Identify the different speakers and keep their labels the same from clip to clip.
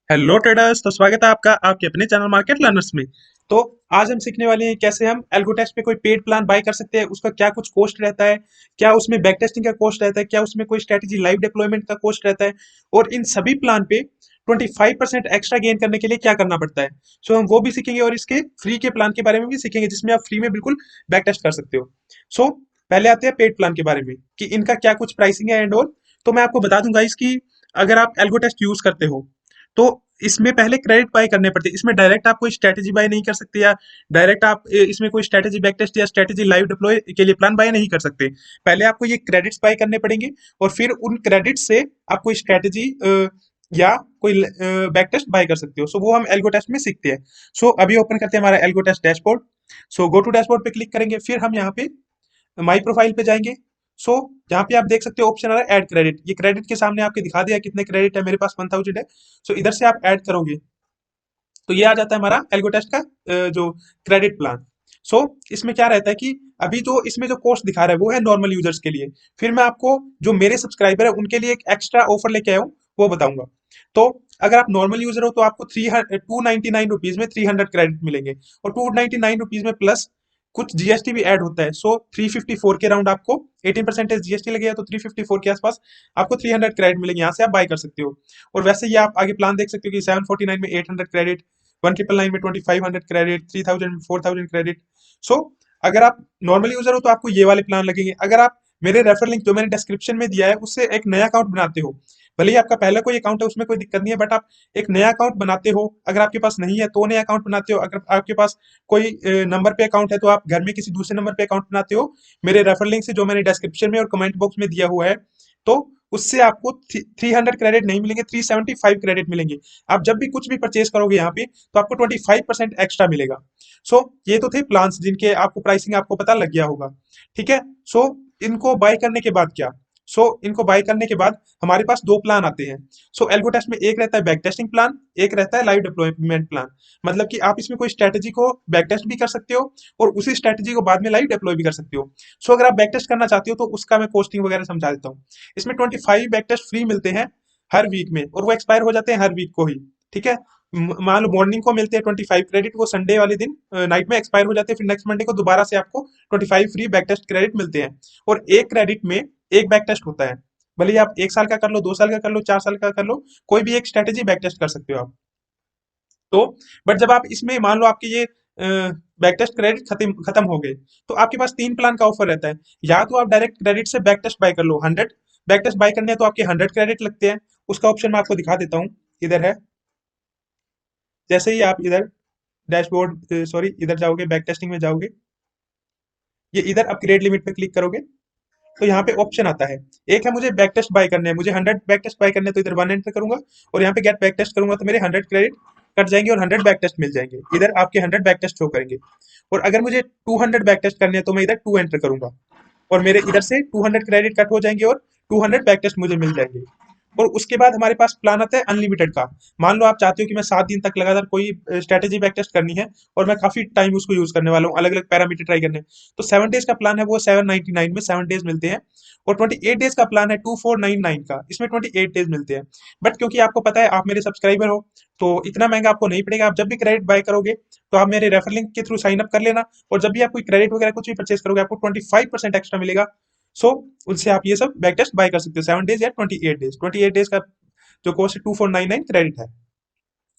Speaker 1: Hello traders. तो स्वागत है आपका आपके अपने चैनल मार्केट लर्नर्स में। तो आज हम सीखने वाले हैं कैसे हम एल्गोटेस्ट पे कोई पेड प्लान बाय कर सकते हैं, उसका क्या कुछ कॉस्ट रहता है, क्या उसमें बैक टेस्टिंग का कॉस्ट रहता है, क्या उसमें कोई स्ट्रेटेजी लाइव डिप्लॉयमेंट का कॉस्ट रहता है, और इन सभी प्लान पे 25% एक्स्ट्रा गेन करने के लिए क्या करना पड़ता है। सो हम वो भी सीखेंगे और इसके फ्री के प्लान के बारे में भी सीखेंगे जिसमें आप फ्री में बिल्कुल बैक टेस्ट कर सकते हो। सो पहले आते हैं पेड प्लान के बारे में कि इनका क्या कुछ प्राइसिंग है एंड ऑल। तो मैं आपको बता दूंगा इसकी, अगर आप एल्गोटेस्ट यूज करते हो तो इसमें पहले क्रेडिट बाय करने पड़ते हैं। इसमें डायरेक्ट आप कोई स्ट्रेटेजी बाय नहीं कर सकते, या डायरेक्ट आप इसमें कोई स्ट्रेटेजी बैक टेस्ट या स्ट्रेटेजी लाइव डिप्लॉय के लिए प्लान बाय नहीं कर सकते। पहले आपको ये क्रेडिट्स बाय करने पड़ेंगे और फिर उन क्रेडिट से आप कोई स्ट्रेटेजी या कोई बैक टेस्ट बाय कर सकते हो। सो वो हम एल्गो टेस्ट में सीखते हैं। सो अभी ओपन करते हैं हमारा algo test dashboard. So go to dashboard पे क्लिक करेंगे, फिर हम यहाँ पे माई प्रोफाइल पे जाएंगे। सो यहाँ पे आप देख सकते हो ऑप्शन आ रहा है ऐड क्रेडिट। ये क्रेडिट के सामने आपके दिखा दिया कितने क्रेडिट है, मेरे पास 1000 है। सो इधर से आप ऐड करोगे तो ये आ जाता है हमारा एल्गोटेस्ट का जो क्रेडिट प्लान। सो इसमें क्या रहता है कि अभी जो इसमें जो कोर्स दिखा रहा है वो है नॉर्मल यूजर्स के लिए। फिर मैं आपको जो मेरे सब्सक्राइबर है उनके लिए एक एक्स्ट्रा ऑफर लेके आया हूँ, वो बताऊंगा। तो अगर आप नॉर्मल यूजर हो तो आपको 299 रुपीज में 300 क्रेडिट मिलेंगे, और 299 रुपीज में प्लस कुछ जीएसटी भी ऐड होता है। सो 354 के राउंड आपको 18% जीएसटी लगेगा, तो 354 के आसपास आपको 300 क्रेडिट मिलेंगे। यहाँ से आप बाय कर सकते हो। और वैसे ही आप आगे प्लान देख सकते हो कि 749 में 800 क्रेडिट, 1999 में 2500 क्रेडिट, 3000 में 4000 क्रेडिट। सो अगर आप नॉर्मल यूजर हो तो आपको ये वाले प्लान लगेंगे। अगर आप मेरे रेफर लिंक जो मैंने डिस्क्रिप्शन में दिया है उससे एक नया अकाउंट बनाते हो, भले ही आपका पहला कोई अकाउंट है उसमें कोई दिक्कत नहीं है, बट आप एक नया अकाउंट बनाते हो, अगर आपके पास नहीं है तो नया अकाउंट बनाते हो, अगर आपके पास कोई नंबर पे अकाउंट है तो आप घर में किसी दूसरे नंबर पे अकाउंट बनाते हो, मेरे रेफर लिंक से जो मैंने डिस्क्रिप्शन में और कमेंट बॉक्स में दिया हुआ है, तो उससे आपको 300 क्रेडिट नहीं मिलेंगे, 375 क्रेडिट मिलेंगे। आप जब भी कुछ भी परचेज करोगे यहाँ पे तो आपको 25% एक्स्ट्रा मिलेगा। सो ये तो थे प्लान्स जिनके आपको प्राइसिंग आपको पता लग गया होगा। ठीक है। सो इनको बाय करने के बाद क्या, इनको बाय करने के बाद हमारे पास दो प्लान आते हैं। एल्गो टेस्ट में एक रहता है बैक टेस्टिंग प्लान, एक रहता है लाइव डिप्लॉयमेंट प्लान। मतलब कि आप इसमें कोई स्ट्रेटेजी को बैक टेस्ट भी कर सकते हो और उसी स्ट्रेटेजी को बाद में लाइव डिप्लॉय भी कर सकते हो। अगर आप बैक टेस्ट करना चाहते हो तो उसका मैं कॉस्टिंग वगैरह समझा देता हूँ। इसमें 25 बैक टेस्ट फ्री मिलते हैं हर वीक में, और वो एक्सपायर हो जाते हैं हर वीक को ही। ठीक है। मान लो मॉर्निंग को मिलते हैं 25 क्रेडिट, वो संडे वाले दिन नाइट में एक्सपायर हो जाते हैं, फिर नेक्स्ट मंडे को दोबारा से आपको 25 फ्री बैक टेस्ट क्रेडिट मिलते हैं। और एक क्रेडिट में एक बैक टेस्ट होता है। भले ही आप 1 साल का कर लो, 2 साल का कर लो, 4 साल का कर लो, कोई भी एक स्ट्रेटेजी बैक टेस्ट कर सकते हो आप। तो बट जब आप इसमें मान लो आपके ये बैक टेस्ट क्रेडिट खत्म खत्म हो गए, तो आपके पास 3 प्लान का ऑफर रहता है। या तो आप डायरेक्ट क्रेडिट से बैक टेस्ट बाय कर लो, 100 बैक टेस्ट बाय करने हैं तो आपके 100 क्रेडिट लगते हैं। उसका ऑप्शन मैं आपको दिखा देता हूँ, इधर है। जैसे ही आप इधर डैशबोर्ड सॉरी इधर जाओगे, बैक टेस्टिंग में जाओगे, ये इधर अपग्रेड लिमिट पे क्लिक करोगे तो यहाँ पे ऑप्शन आता है। एक है मुझे बैक टेस्ट बाय करने हैं, मुझे 100 बैक टेस्ट बाय करने हैं, तो इधर 1 एंटर करूंगा और यहाँ पे गेट बैक टेस्ट करूंगा तो मेरे 100 क्रेडिट कट जाएंगे और 100 बैक टेस्ट मिल जाएंगे। इधर आपके 100 बैक टेस्ट शो करेंगे। और अगर मुझे 200 बैक टेस्ट करने हैं तो मैं इधर 2 एंटर करूंगा और मेरे इधर से 200 क्रेडिट कट हो जाएंगे और 200 बैक टेस्ट मुझे मिल जाएंगे। और उसके बाद हमारे पास प्लान आता है अनलिमिटेड का। मान लो आप चाहते हो कि मैं 7 दिन तक लगातार कोई स्ट्रेटेजी बैक टेस्ट करनी है और मैं काफी टाइम उसको यूज करने वाला हूँ, अलग अलग पैरामीटर ट्राई करने हैं। तो 7 डेज का प्लान है वो 799 में 7 डेज मिलते हैं। और 28 डेज का प्लान है 2499 का, इसमें 28 डेज मिलते हैं। बट क्योंकि आपको पता है आप मेरे सब्सक्राइबर हो, तो इतना महंगा आपको नहीं पड़ेगा। आप जब भी क्रेडिट बाय करोगे तो आप मेरे रेफर लिंक के थ्रू साइन अप कर लेना, और जब भी आप कोई क्रेडिट वगैरह कुछ भी परचेस करोगे आपको 25% एक्स्ट्रा मिलेगा। उनसे आप ये सब बैक टेस्ट बाय कर सकते हो 7 डेज या 28 डेज। 28 डेज का जो कॉस्ट है 2499 क्रेडिट है,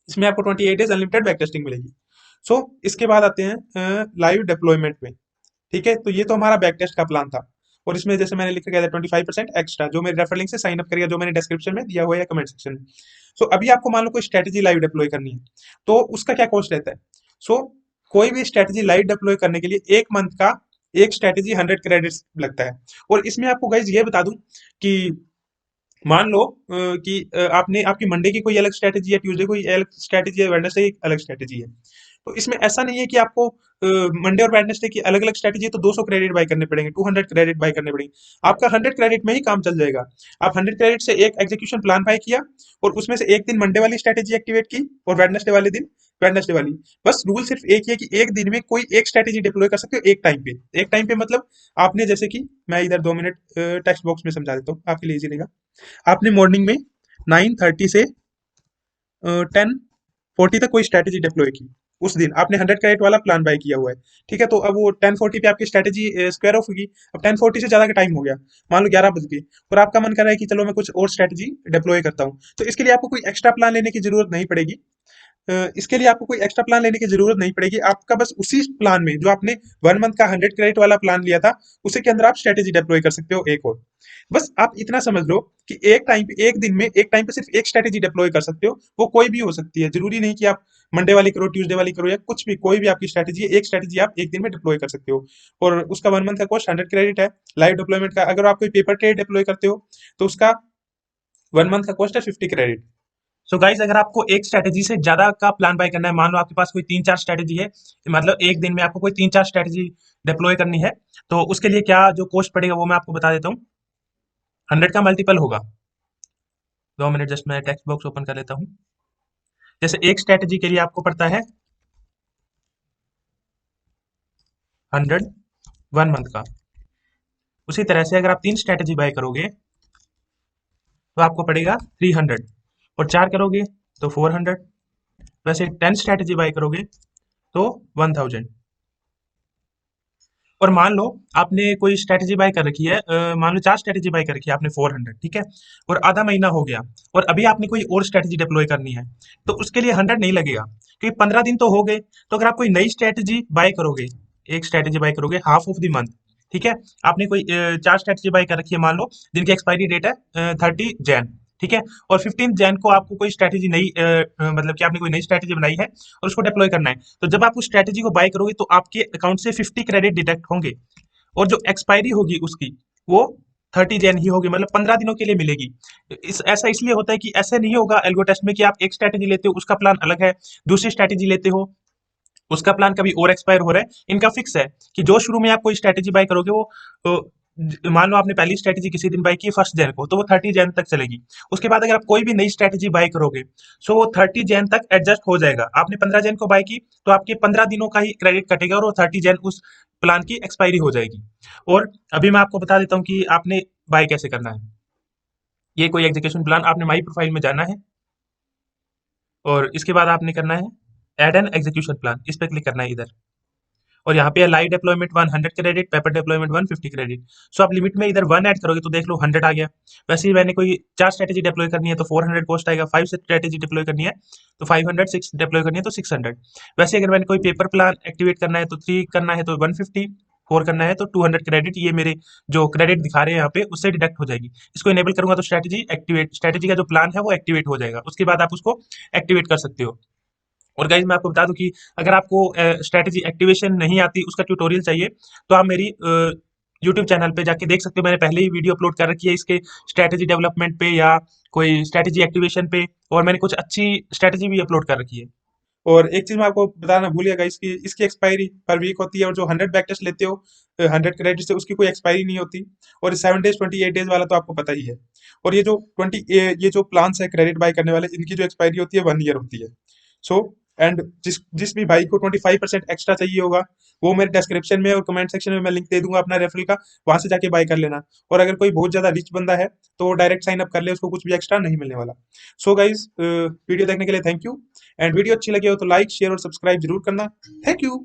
Speaker 1: इसमें आपको 28 डेज अनलिमिटेड बैक टेस्टिंग मिलेगी। इसके बाद आते हैं लाइव डिप्लॉयमेंट में। ठीक है। तो ये तो हमारा बैक टेस्ट का प्लान था, और इसमें जैसे मैंने लिख के गया था 25% एक्स्ट्रा, जो मेरे रेफर लिंक से साइन अप करेगा, जो मैंने डिस्क्रिप्शन में दिया हुआ है कमेंट सेक्शन में। अभी आपको मान लो कोई स्ट्रेटेजी लाइव डिप्लॉय करनी है तो उसका क्या कॉस्ट रहता है। सो कोई भी स्ट्रेटेजी लाइव डिप्लॉय करने के लिए एक मंथ का एक स्ट्रेटेजी 100 क्रेडिट्स लगता है। और इसमें आपको गाइज ये बता दूं कि मान लो कि आपने आपकी मंडे की कोई अलग स्ट्रेटेजी है, ट्यूसडे कोई अलग स्ट्रेटेजी है, वेडनेसडे की अलग स्ट्रेटेजी है। तो इसमें ऐसा नहीं है कि आपको मंडे और वेडनेसडे की अलग अलग स्ट्रेटेजी है तो 200 क्रेडिट बाय करने पड़ेंगे, 200 क्रेडिट बाय करने पड़ेंगे। आपका 100 क्रेडिट में ही काम चल जाएगा। आप 100 क्रेडिट से एक एग्जीक्यूशन प्लान बाय किया और उसमें से एक दिन मंडे वाली स्ट्रेटेजी एक्टिवेट की और वेडनेसडे वाले दिन वेडनेसडे वाली। बस रूल सिर्फ एक ही है कि एक दिन में कोई एक स्ट्रेटेजी डिप्लॉय कर सकते हो एक टाइम पे। एक टाइम पे मतलब आपने जैसे कि मैं इधर 2 मिनट टेक्स्ट बॉक्स में समझा देता हूँ आपके लिए इजी रहेगा। आपने मॉर्निंग में 9:30 से 1040 तक कोई स्ट्रैटेजी डिप्लॉय की, उस दिन आपने 100 क्रेडिट वाला प्लान बाय किया हुआ है, ठीक है। तो अब वो 1040 पे आपकी स्ट्रैटेजी स्क्वायर ऑफ होगी। अब 1040 से ज्यादा का टाइम हो गया, मान लो 11 बज गए, और आपका मन कर रहा है कि चलो मैं कुछ और स्ट्रैटेजी डिप्लॉय करता हूँ, तो इसके लिए आपको कोई एक्स्ट्रा प्लान लेने की जरूरत नहीं पड़ेगी। इसके लिए आपको कोई एक्स्ट्रा प्लान लेने की जरूरत नहीं पड़ेगी। आपका बस उसी प्लान में जो आपने 1 मंथ का 100 क्रेडिट वाला प्लान लिया था, उसी के अंदर आप स्ट्रेटेजी डिप्लॉय कर सकते हो एक और। बस आप इतना समझ लो कि एक टाइम पे, एक दिन में एक टाइम पे सिर्फ एक स्ट्रेटेजी डिप्लॉय कर सकते हो। वो कोई भी हो सकती है, जरूरी नहीं कि आप मंडे वाली करो, ट्यूसडे वाली करो, या कुछ भी, कोई भी आपकी स्ट्रेटेजी है, एक स्ट्रेटेजी आप एक दिन में डिप्लॉय कर सकते हो। और उसका 1 मंथ का कॉस्ट 100 क्रेडिट है। लाइव डिप्लॉयमेंट का अगर आप कोई पेपर ट्रेड डिप्लॉय करते हो, तो उसका 1 मंथ का कॉस्ट है 50 क्रेडिट। सो गाइज, अगर आपको एक स्ट्रेटेजी से ज्यादा का प्लान बाय करना है, मान लो आपके पास कोई 3-4 स्ट्रेटेजी है, मतलब एक दिन में आपको कोई 3-4 स्ट्रेटेजी डिप्लॉय करनी है, तो उसके लिए क्या जो कॉस्ट पड़ेगा वो मैं आपको बता देता हूँ। 100 का मल्टीपल होगा, 2 मिनट, जस्ट मैं टेक्स्ट बॉक्स ओपन कर लेता हूँ। जैसे एक स्ट्रेटेजी के लिए आपको पड़ता है 100 1 मंथ का, उसी तरह से अगर आप 3 स्ट्रेटेजी बाय करोगे तो आपको पड़ेगा 300, और 4 करोगे तो 400, वैसे 10 स्ट्रेटेजी बाय करोगे तो 1000। और मान लो आपने कोई स्ट्रेटेजी बाय कर रखी है, मान लो 4 स्ट्रेटेजी बाय कर रखी है आपने 400, ठीक है, और आधा महीना हो गया, और अभी आपने कोई और स्ट्रेटेजी डिप्लॉय करनी है, तो उसके लिए 100 नहीं लगेगा, क्योंकि 15 दिन तो हो गए। तो अगर आप कोई नई स्ट्रेटेजी बाय करोगे, एक स्ट्रेटेजी बाय करोगे हाफ ऑफ द मंथ, ठीक है, आपने कोई 4 स्ट्रेटेजी बाय कर रखी है, मान लो जिनकी एक्सपायरी डेट है 30 जैन, ठीक है, और 15 जैन को आपको कोई स्ट्रेटेजी नई मतलब कि आपने कोई नई स्ट्रेटेजी बनाई है और उसको डिप्लॉय करना है, तो जब आप उस स्ट्रेटेजी को बाय करोगे तो आपके अकाउंट से 50 क्रेडिट डिडक्ट होंगे, और जो एक्सपायरी होगी उसकी वो 30 जैन ही होगी, मतलब 15 दिनों के लिए मिलेगी। ऐसा इसलिए होता है कि ऐसा नहीं होगा एल्गो टेस्ट में कि आप एक स्ट्रेटेजी लेते हो उसका प्लान अलग है, दूसरी स्ट्रेटेजी लेते हो उसका प्लान कभी और एक्सपायर हो रहा है। इनका फिक्स है कि जो शुरू में आप कोई स्ट्रेटेजी बाय करोगे वो मान लो आपने पहली स्ट्रेटेजी किसी दिन बाय की 1 जैन को, तो वो 30 जैन तक चलेगी। उसके बाद अगर आप कोई भी नई स्ट्रेटेजी बाय करोगे, सो वो 30 जैन तक एडजस्ट हो जाएगा। आपने 15 जैन को बाय की तो आपके 15 दिनों का ही क्रेडिट कटेगा, और वो 30 जैन उस प्लान की एक्सपायरी हो जाएगी। और अभी मैं आपको बता देता हूँ कि आपने बाय कैसे करना है। ये कोई एग्जीक्यूशन प्लान, आपने माई प्रोफाइल में जाना है, और इसके बाद आपने करना है एड एन एग्जीक्यूशन प्लान, इस पर क्लिक करना है इधर, और यहाँ पे live deployment 100 credit, paper deployment 150 credit. So आप लिमिट में इधर 1 ऐड करोगे तो देख लो 100 आ गया। वैसे ही मैंने कोई 4 स्ट्रेटेजी डिप्लॉय करनी है तो 400 कॉस्ट आएगा, 5 स्ट्रेटेजी डिप्लॉय करनी है तो 500, 6 डिप्लॉय करनी है तो 600। वैसे अगर मैंने कोई पेपर प्लान एक्टिवेट करना है तो 3 करना है तो 150, 4 करना है तो 200 क्रेडिट, ये मेरे जो क्रेडिट दिखा रहे हैं यहाँ पे उससे डिडक्ट हो जाएगी। इसको इनेबल करूंगा तो स्ट्रेटेजी का जो प्लान है वो एक्टिवेट हो जाएगा, उसके बाद आप उसको एक्टिवेट कर सकते हो। और गाइज मैं आपको बता दूं कि अगर आपको स्ट्रेटेजी एक्टिवेशन नहीं आती, उसका ट्यूटोरियल चाहिए, तो आप मेरी यूट्यूब चैनल पे जाके देख सकते हो। मैंने पहले ही वीडियो अपलोड कर रखी है इसके स्ट्रेटेजी डेवलपमेंट पे या कोई स्ट्रेटेजी एक्टिवेशन पे, और मैंने कुछ अच्छी स्ट्रेटेजी भी अपलोड कर रखी है। और एक चीज मैं आपको बताना भूल गया इसकी इसकी एक्सपायरी पर वीक होती है, और जो 100 बैक टेस्ट लेते हो 100 क्रेडिट से, उसकी कोई एक्सपायरी नहीं होती। और 7 डेज 28 डेज वाला तो आपको पता ही है। और ये जो प्लान्स है क्रेडिट बाय करने वाले, इनकी जो एक्सपायरी होती है 1 ईयर होती है। सो एंड जिस जिस भी भाई को 25% एक्स्ट्रा चाहिए होगा, वो मेरे डिस्क्रिप्शन में और कमेंट सेक्शन में मैं लिंक दे दूंगा अपना रेफरल का, वहां से जाके बाय कर लेना। और अगर कोई बहुत ज्यादा रिच बंदा है तो वो डायरेक्ट साइन अप कर ले, उसको कुछ भी एक्स्ट्रा नहीं मिलने वाला। सो गाइज, वीडियो देखने के लिए थैंक यू, एंड वीडियो अच्छी लगी हो तो लाइक, शेयर और सब्सक्राइब जरूर करना। Thank you.